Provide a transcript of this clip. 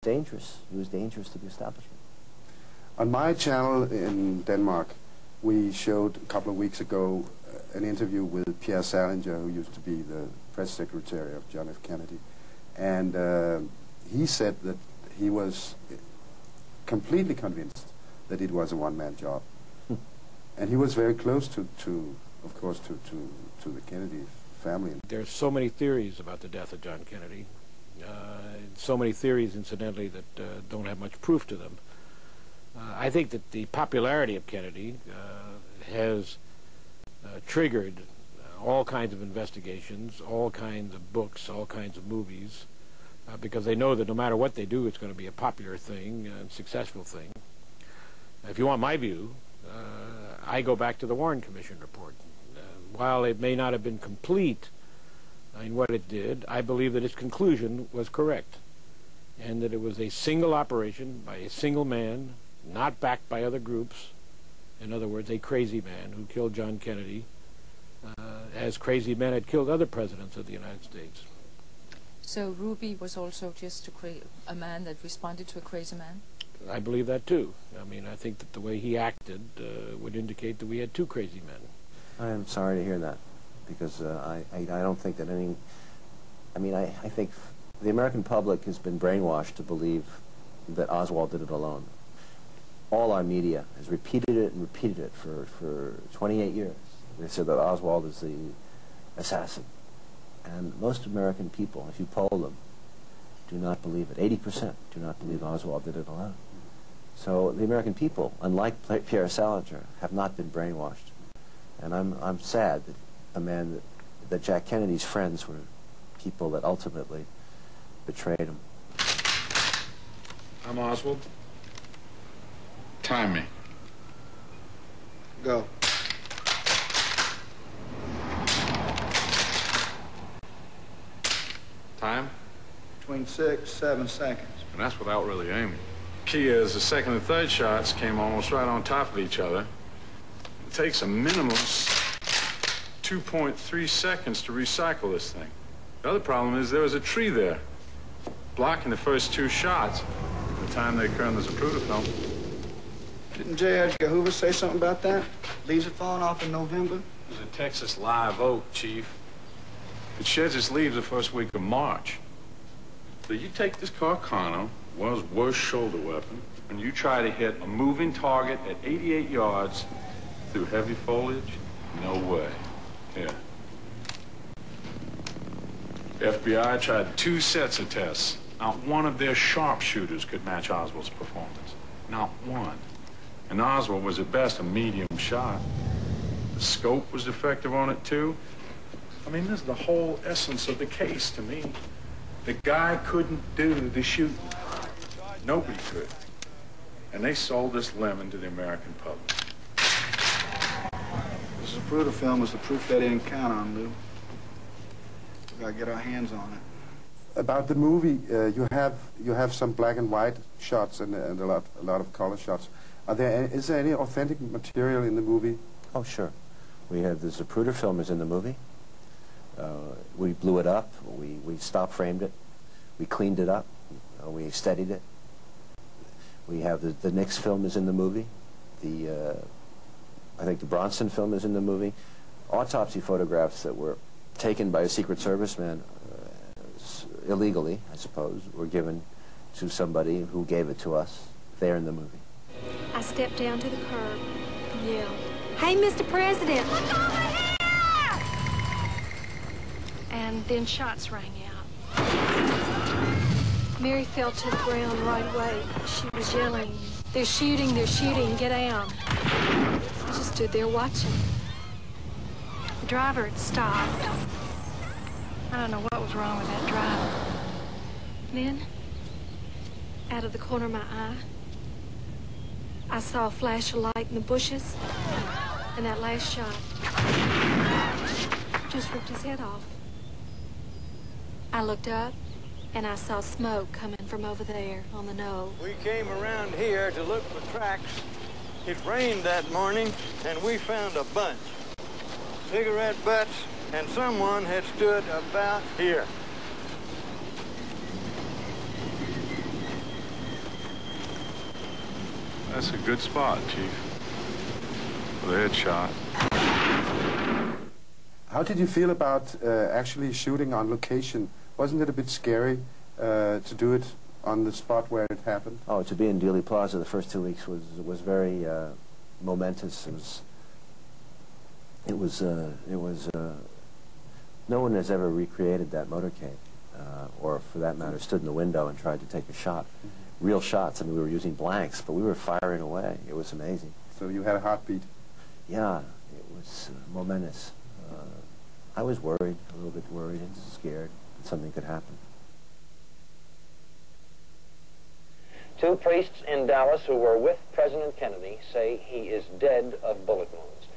dangerous. He was dangerous to the establishment. On my channel in Denmark, we showed a couple of weeks ago an interview with Pierre Salinger, who used to be the press secretary of John F. Kennedy. And he said that he was completely convinced that it was a one-man job. And he was very close to of course, to the Kennedy family. There's so many theories about the death of John Kennedy. So many theories, incidentally, that don't have much proof to them. I think that the popularity of Kennedy has triggered all kinds of investigations, all kinds of books, all kinds of movies, because they know that no matter what they do, it's going to be a popular thing and successful thing. If you want my view, I go back to the Warren Commission report. While it may not have been complete in what it did, I believe that its conclusion was correct, and that it was a single operation by a single man, not backed by other groups. In other words, a crazy man who killed John Kennedy, as crazy men had killed other presidents of the United States. So Ruby was also just a man that responded to a crazy man? I believe that too. I mean, I think that the way he acted would indicate that we had two crazy men. I am sorry to hear that, because I don't think that any... I mean, I think the American public has been brainwashed to believe that Oswald did it alone. All our media has repeated it for 28 years. They said that Oswald is the assassin. And most American people, if you poll them, do not believe it. 80% do not believe Oswald did it alone. So the American people, unlike Pierre Salinger, have not been brainwashed. And I'm sad that that Jack Kennedy's friends were people that ultimately betrayed him. I'm Oswald. Time me. Go. Time? Between 6 7 seconds. And that's without really aiming. Key is the second and third shots came almost right on top of each other. It takes a minimum 2.3 seconds to recycle this thing. The other problem is there was a tree there, blocking the first two shots at the time they occur in the Zapruder film. Didn't J. Edgar Hoover say something about that? Leaves are falling off in November? It was a Texas live oak, Chief. It sheds its leaves the first week of March. So you take this Carcano, world's worst shoulder weapon, and you try to hit a moving target at 88 yards through heavy foliage? No way. Here. FBI tried 2 sets of tests. Not one of their sharpshooters could match Oswald's performance. Not one. And Oswald was at best a medium shot. The scope was defective on it, too. I mean, this is the whole essence of the case to me. The guy couldn't do the shooting. Nobody could. And they sold this lemon to the American public. This Zapruder film was the proof they didn't count on, Lou. We gotta get our hands on it. About the movie, you have some black and white shots and a lot of color shots. Is there any authentic material in the movie? Oh, sure. We have the Zapruder film is in the movie. We blew it up. We stop framed it. We cleaned it up. We steadied it. We have the Nix film is in the movie. I think the Bronson film is in the movie. Autopsy photographs that were taken by a Secret Service man, illegally, I suppose, were given to somebody who gave it to us. They're in the movie. I stepped down to the curb and yelled, "Hey, Mr. President!" Look over here! And then shots rang out. Mary fell to the ground right away. She was yelling, they're shooting, get down." I just stood there watching. The driver had stopped. I don't know what was wrong with that driver. Then, out of the corner of my eye, I saw a flash of light in the bushes, and that last shot just ripped his head off. I looked up, and I saw smoke coming from over there on the knoll. We came around here to look for tracks. It rained that morning, and we found a bunch. Cigarette butts, and someone had stood about here. That's a good spot, Chief, for the headshot. How did you feel about actually shooting on location? Wasn't it a bit scary to do it on the spot where it happened? Oh, to be in Dealey Plaza the first 2 weeks was very momentous. It was no one has ever recreated that motorcade, or for that matter, stood in the window and tried to take a shot. Mm-hmm. Real shots. I mean, we were using blanks, but we were firing away. It was amazing. So you had a heartbeat? Yeah, it was momentous. I was worried, a little bit worried and scared that something could happen. 2 priests in Dallas who were with President Kennedy say he is dead of bullet wounds.